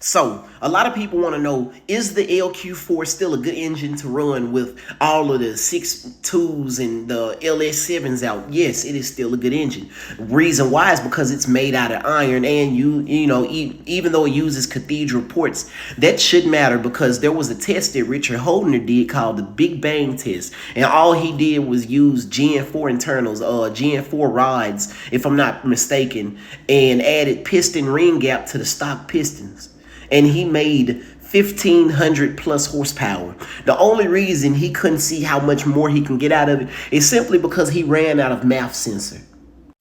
So a lot of people want to know, is the LQ4 still a good engine to run with all of the 6.2s and the LS7s out? Yes, it is still a good engine. Reason why is because it's made out of iron, and even though it uses cathedral ports, that should matter because there was a test that Richard Holdner did called the Big Bang test, and all he did was use Gen 4 internals, Gen 4 rods, if I'm not mistaken, and added piston ring gap to the stock pistons, and he made 1,500 plus horsepower. The only reason he couldn't see how much more he can get out of it is simply because he ran out of math sensor.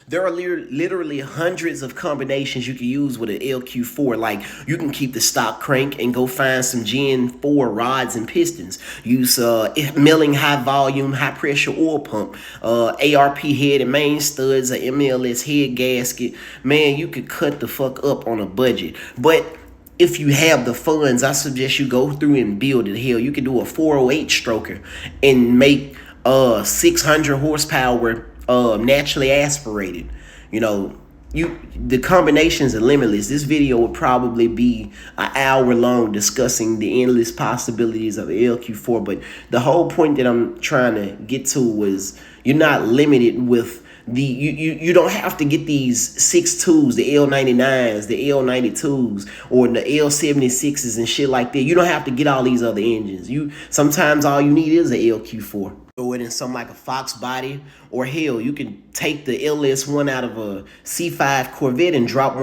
There are literally hundreds of combinations you can use with an LQ4. Like, you can keep the stock crank and go find some Gen 4 rods and pistons. Use milling high volume, high pressure oil pump, ARP head and main studs, a MLS head gasket. Man, you could cut the fuck up on a budget. But if you have the funds, I suggest you go through and build it. Hell, you can do a 408 stroker and make 600 horsepower naturally aspirated. The combinations are limitless. This video would probably be an hour long discussing the endless possibilities of LQ4, but the whole point that I'm trying to get to was you're not limited with you don't have to get these 6.2s, the L99s, the L92s, or the L76s and shit like that. You don't have to get all these other engines. Sometimes all you need is a LQ4. Throw it in something like a Fox body, or hell, you can take the LS1 out of a C5 Corvette and drop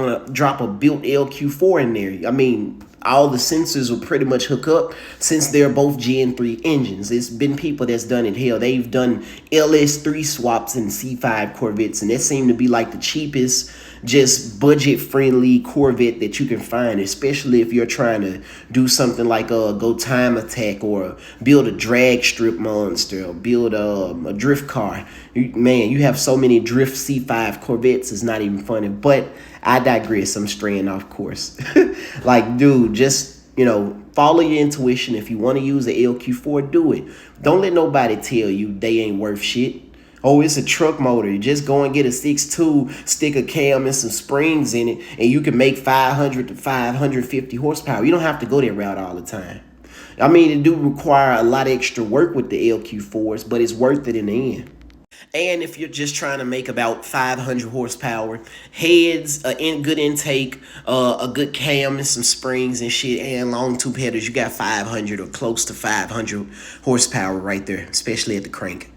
a built LQ4 in there. I mean, all the sensors will pretty much hook up since they're both Gen 3 engines. It's been people that's done it. Hell, they've done LS3 swaps in C5 Corvettes, and that seemed to be like the cheapest, just budget-friendly Corvette that you can find, especially if you're trying to do something like go time attack or build a drag strip monster or build a drift car. Man, you have so many drift C5 Corvettes, it's not even funny. But I digress. I'm straying off course. Like, dude, just, follow your intuition. If you want to use the LQ4, do it. Don't let nobody tell you they ain't worth shit. Oh, it's a truck motor. You just go and get a 6.2, stick a cam and some springs in it, and you can make 500 to 550 horsepower. You don't have to go that route all the time. I mean, it do require a lot of extra work with the LQ4s, but it's worth it in the end. And if you're just trying to make about 500 horsepower, heads, good intake, a good cam and some springs and shit, and long tube headers, you got 500 or close to 500 horsepower right there, especially at the crank.